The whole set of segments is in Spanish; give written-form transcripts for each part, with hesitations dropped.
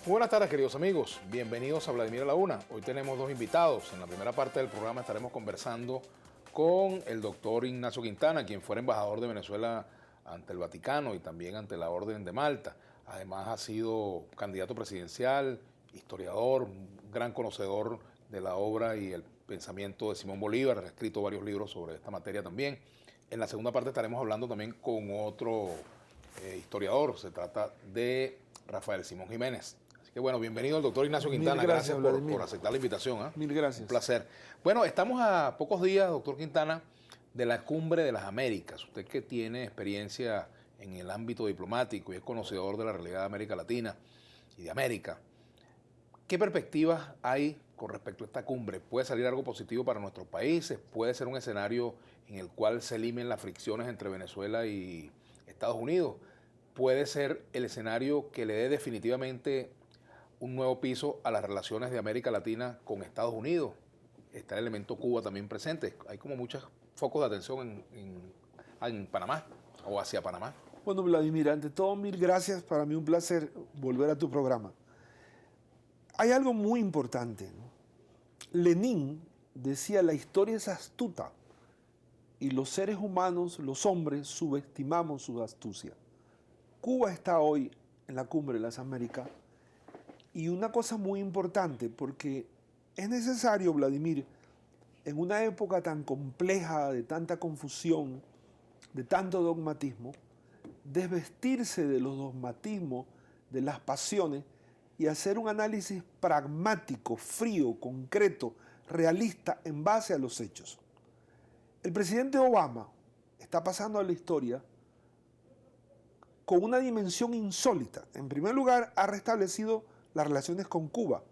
Buenas tardes, queridos amigos. Bienvenidos a Vladimir a la Una. Hoy tenemos dos invitados. En la primera parte del programa estaremos conversando con el doctor Ignacio Quintana, quien fuera embajador de Venezuela ante el Vaticano y también ante la Orden de Malta. Además ha sido candidato presidencial, historiador, un gran conocedor de la obra y el pensamiento de Simón Bolívar. Ha escrito varios libros sobre esta materia también. En la segunda parte estaremos hablando también con otro historiador. Se trata de Rafael Simón Jiménez. Así que bueno, bienvenido al doctor Ignacio Quintana. Gracias por aceptar la invitación. Mil gracias. Un placer. Bueno, estamos a pocos días, doctor Quintana, de la Cumbre de las Américas. Usted que tiene experiencia en el ámbito diplomático y es conocedor de la realidad de América Latina y de América, ¿qué perspectivas hay con respecto a esta cumbre? ¿Puede salir algo positivo para nuestros países? ¿Puede ser un escenario en el cual se eliminen las fricciones entre Venezuela y Estados Unidos? ¿Puede ser el escenario que le dé definitivamente un nuevo piso a las relaciones de América Latina con Estados Unidos? Está el elemento Cuba también presente. Hay como muchos focos de atención en Panamá o hacia Panamá. Bueno, Vladimir, ante todo, mil gracias. Para mí un placer volver a tu programa. Hay algo muy importante, ¿no? Lenin decía, la historia es astuta y los seres humanos, los hombres, subestimamos su astucia. Cuba está hoy en la Cumbre de las Américas y una cosa muy importante, porque es necesario, Vladimir, en una época tan compleja, de tanta confusión, de tanto dogmatismo, desvestirse de los dogmatismos, de las pasiones y hacer un análisis pragmático, frío, concreto, realista en base a los hechos. El presidente Obama está pasando a la historia con una dimensión insólita. En primer lugar, ha restablecido las relaciones con Cuba.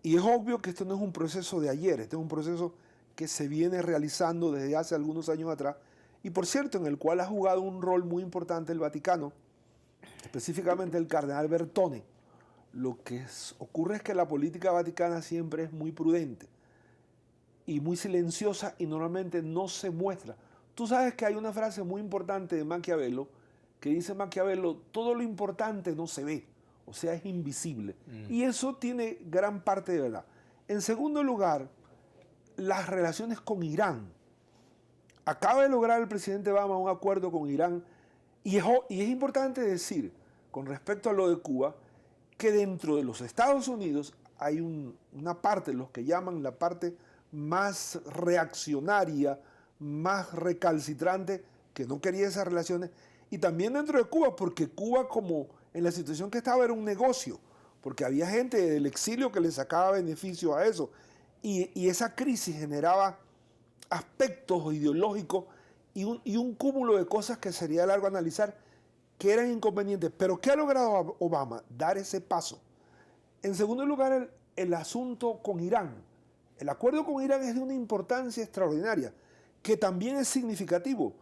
Y es obvio que esto no es un proceso de ayer, este es un proceso que se viene realizando desde hace algunos años atrás y, por cierto, en el cual ha jugado un rol muy importante el Vaticano, específicamente el cardenal Bertone. Lo que ocurre es que la política vaticana siempre es muy prudente y muy silenciosa y normalmente no se muestra. Tú sabes que hay una frase muy importante de Maquiavelo que dice Maquiavelo, todo lo importante no se ve, o sea, es invisible. Y eso tiene gran parte de verdad. En segundo lugar, las relaciones con Irán. Acaba de lograr el presidente Obama un acuerdo con Irán y es importante decir, con respecto a lo de Cuba, que dentro de los Estados Unidos hay una parte, los que llaman la parte más reaccionaria, más recalcitrante, que no quería esas relaciones, y también dentro de Cuba, porque Cuba, como en la situación que estaba, era un negocio, porque había gente del exilio que le sacaba beneficio a eso, y esa crisis generaba aspectos ideológicos y un cúmulo de cosas que sería largo analizar, que eran inconvenientes. Pero ¿qué ha logrado Obama? Dar ese paso. En segundo lugar, el asunto con Irán. El acuerdo con Irán es de una importancia extraordinaria, que también es significativo,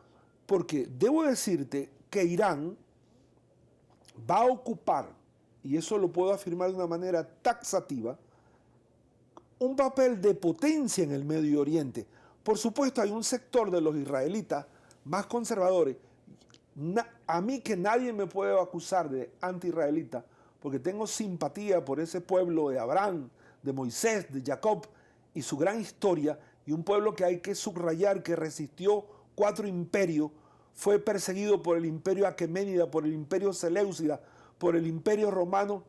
porque debo decirte que Irán va a ocupar, y eso lo puedo afirmar de una manera taxativa, un papel de potencia en el Medio Oriente. Por supuesto, hay un sector de los israelitas más conservadores. A mí que nadie me puede acusar de anti-israelita, porque tengo simpatía por ese pueblo de Abraham, de Moisés, de Jacob y su gran historia, y un pueblo que hay que subrayar que resistió 4 imperios, fue perseguido por el imperio aqueménida, por el imperio seleucida, por el imperio romano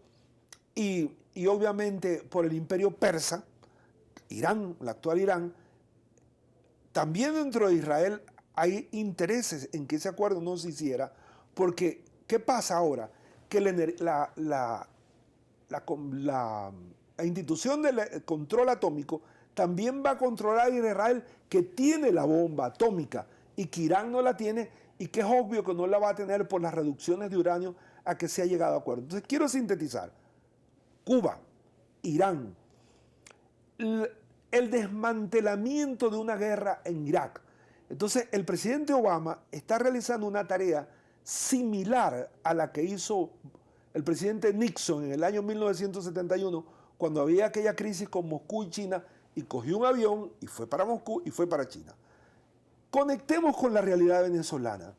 y obviamente por el imperio persa, Irán, la actual Irán. También dentro de Israel hay intereses en que ese acuerdo no se hiciera, porque ¿qué pasa ahora? Que la institución del control atómico también va a controlar a Israel, que tiene la bomba atómica y que Irán no la tiene y que es obvio que no la va a tener por las reducciones de uranio a que se ha llegado a acuerdo. Entonces quiero sintetizar. Cuba, Irán, el desmantelamiento de una guerra en Irak. Entonces el presidente Obama está realizando una tarea similar a la que hizo el presidente Nixon en el año 1971, cuando había aquella crisis con Moscú y China, y cogió un avión y fue para Moscú y fue para China. Conectemos con la realidad venezolana.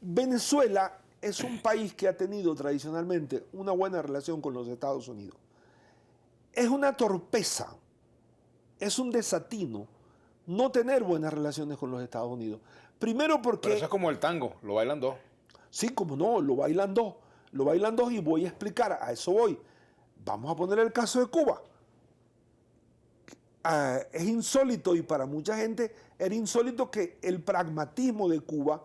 Venezuela es un país que ha tenido tradicionalmente una buena relación con los Estados Unidos. Es una torpeza, es un desatino no tener buenas relaciones con los Estados Unidos. Primero porque... Pero eso es como el tango, lo bailan dos. Sí, como no, lo bailan dos. Lo bailan dos y voy a explicar, a eso voy. Vamos a poner el caso de Cuba. Es insólito y para mucha gente era insólito que el pragmatismo de Cuba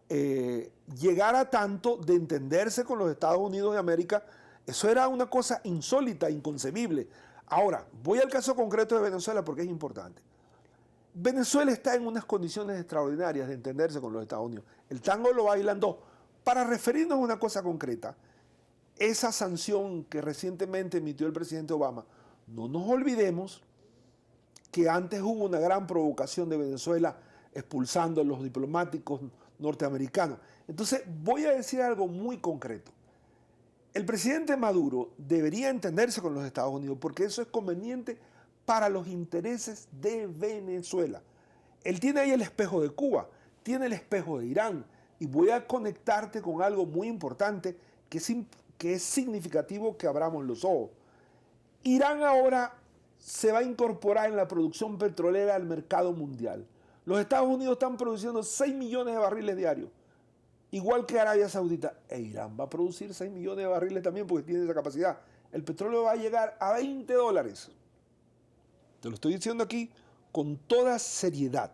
llegara tanto de entenderse con los Estados Unidos de América. Eso era una cosa insólita, inconcebible. Ahora, voy al caso concreto de Venezuela porque es importante. Venezuela está en unas condiciones extraordinarias de entenderse con los Estados Unidos. El tango lo bailan dos. Para referirnos a una cosa concreta, esa sanción que recientemente emitió el presidente Obama, no nos olvidemos que antes hubo una gran provocación de Venezuela expulsando a los diplomáticos norteamericanos. Entonces, voy a decir algo muy concreto. El presidente Maduro debería entenderse con los Estados Unidos porque eso es conveniente para los intereses de Venezuela. Él tiene ahí el espejo de Cuba, tiene el espejo de Irán, y voy a conectarte con algo muy importante que es significativo que abramos los ojos. Irán ahora se va a incorporar en la producción petrolera al mercado mundial. Los Estados Unidos están produciendo 6 millones de barriles diarios, igual que Arabia Saudita. E Irán va a producir 6 millones de barriles también porque tiene esa capacidad. El petróleo va a llegar a $20. Te lo estoy diciendo aquí con toda seriedad.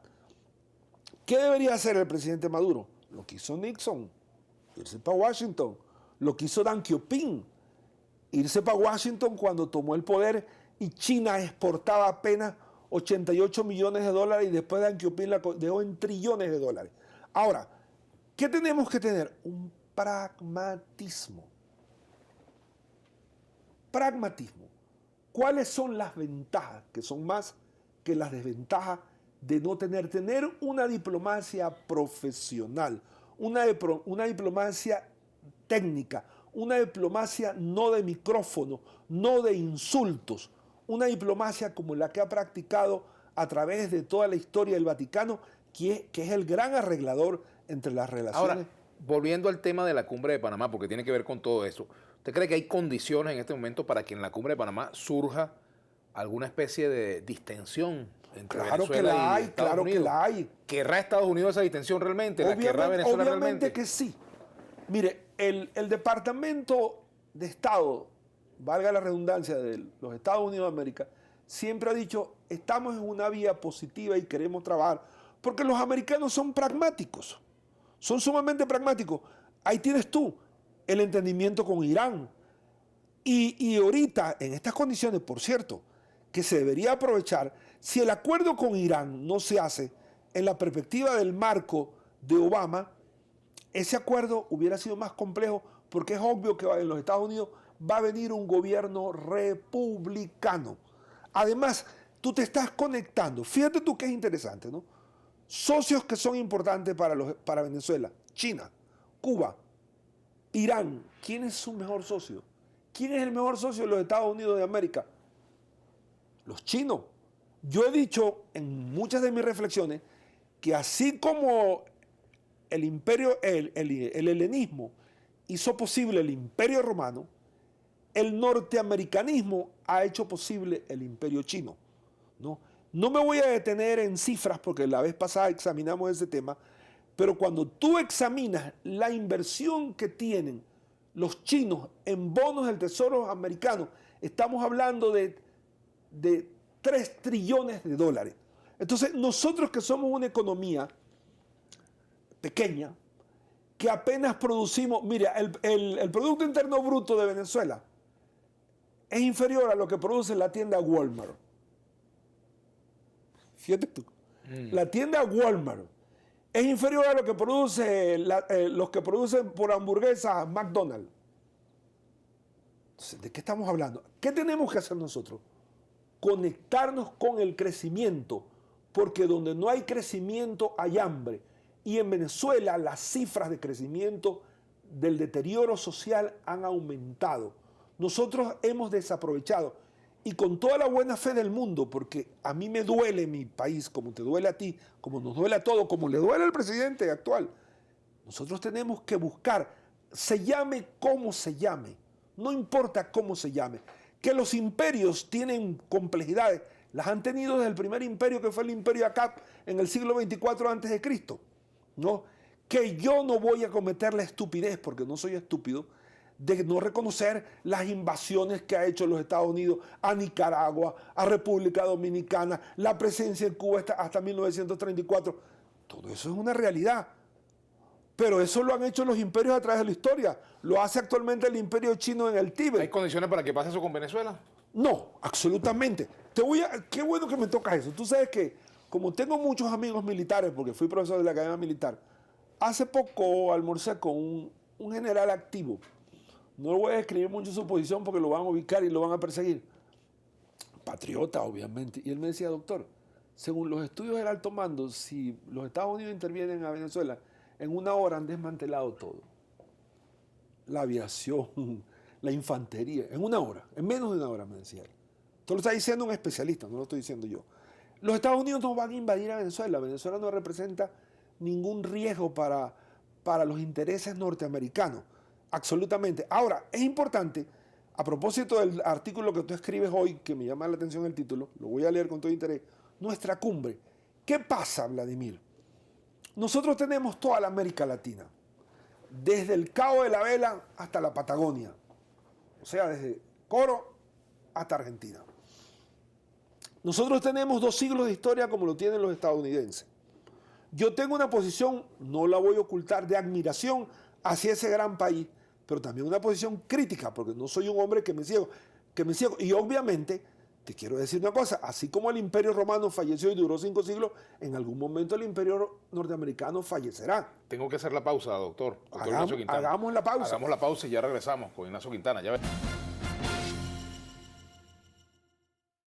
¿Qué debería hacer el presidente Maduro? Lo que hizo Nixon, irse para Washington. Lo que hizo Deng Xiaoping, irse para Washington cuando tomó el poder y China exportaba apenas 88 millones de dólares y después Deng Xiaoping la dejó en trillones de dólares. Ahora, ¿qué tenemos que tener? Un pragmatismo. Pragmatismo. ¿Cuáles son las ventajas, que son más que las desventajas de no tener una diplomacia profesional, una diplomacia técnica, una diplomacia no de micrófono, no de insultos, una diplomacia como la que ha practicado a través de toda la historia del Vaticano, que es el gran arreglador entre las relaciones? Ahora, volviendo al tema de la cumbre de Panamá, porque tiene que ver con todo eso, ¿usted cree que hay condiciones en este momento para que en la cumbre de Panamá surja alguna especie de distensión entre Claro Venezuela que la y hay, Estados claro Unidos? que la hay. ¿Querrá Estados Unidos esa distensión realmente? ¿La querrá Venezuela Obviamente realmente? que sí. Mire, el Departamento de Estado, valga la redundancia, de los Estados Unidos de América, siempre ha dicho, estamos en una vía positiva y queremos trabajar, porque los americanos son pragmáticos, son sumamente pragmáticos. Ahí tienes tú el entendimiento con Irán. Y ahorita, en estas condiciones, por cierto, que se debería aprovechar, si el acuerdo con Irán no se hace en la perspectiva del marco de Obama, ese acuerdo hubiera sido más complejo porque es obvio que en los Estados Unidos va a venir un gobierno republicano. Además, tú te estás conectando. Fíjate tú que es interesante, ¿no? Socios que son importantes para Venezuela: China, Cuba, Irán. ¿Quién es su mejor socio? ¿Quién es el mejor socio de los Estados Unidos de América? Los chinos. Yo he dicho en muchas de mis reflexiones que así como el imperio, el helenismo hizo posible el imperio romano, el norteamericanismo ha hecho posible el imperio chino, ¿no? No me voy a detener en cifras porque la vez pasada examinamos ese tema, pero cuando tú examinas la inversión que tienen los chinos en bonos del Tesoro americano, estamos hablando de 3 trillones de dólares. Entonces, nosotros que somos una economía pequeña, que apenas producimos, mira, el Producto Interno Bruto de Venezuela es inferior a lo que produce la tienda Walmart. Fíjate tú. La tienda Walmart es inferior a lo que produce los que producen por hamburguesas McDonald's. Entonces, ¿de qué estamos hablando? ¿Qué tenemos que hacer nosotros? Conectarnos con el crecimiento, porque donde no hay crecimiento hay hambre. Y en Venezuela las cifras de crecimiento del deterioro social han aumentado. Nosotros hemos desaprovechado, y con toda la buena fe del mundo, porque a mí me duele mi país, como te duele a ti, como nos duele a todos, como le duele al presidente actual. Nosotros tenemos que buscar se llame como se llame, no importa cómo se llame, que los imperios tienen complejidades, las han tenido desde el primer imperio que fue el imperio Akkad en el siglo 24 a.C., ¿no? Que yo no voy a cometer la estupidez, porque no soy estúpido, de no reconocer las invasiones que ha hecho los Estados Unidos a Nicaragua, a República Dominicana, la presencia en Cuba hasta 1934. Todo eso es una realidad. Pero eso lo han hecho los imperios a través de la historia. Lo hace actualmente el imperio chino en el Tíbet. ¿Hay condiciones para que pase eso con Venezuela? No, absolutamente. Qué bueno que me toca eso. Tú sabes que, como tengo muchos amigos militares, porque fui profesor de la Academia Militar, hace poco almorcé con un general activo. No le voy a describir mucho su posición porque lo van a ubicar y lo van a perseguir. Patriota, obviamente. Y él me decía, doctor, según los estudios del alto mando, si los Estados Unidos intervienen a Venezuela, en 1 hora han desmantelado todo. La aviación, la infantería, en 1 hora, en menos de 1 hora, me decía él. Esto lo está diciendo un especialista, no lo estoy diciendo yo. Los Estados Unidos no van a invadir a Venezuela. Venezuela no representa ningún riesgo para los intereses norteamericanos. Absolutamente. Ahora, es importante, a propósito del artículo que tú escribes hoy, que me llama la atención el título, lo voy a leer con todo interés, nuestra cumbre. ¿Qué pasa, Vladimir? Nosotros tenemos toda la América Latina, desde el Cabo de la Vela hasta la Patagonia, o sea, desde Coro hasta Argentina. Nosotros tenemos 2 siglos de historia como lo tienen los estadounidenses. Yo tengo una posición, no la voy a ocultar, de admiración hacia ese gran país, pero también una posición crítica, porque no soy un hombre que me ciego. Y obviamente, te quiero decir una cosa, así como el Imperio Romano falleció y duró 5 siglos, en algún momento el Imperio Norteamericano fallecerá. Tengo que hacer la pausa, doctor. Ignacio Quintana. Hagamos la pausa. Hagamos la pausa y ya regresamos con Ignacio Quintana. Ya ves.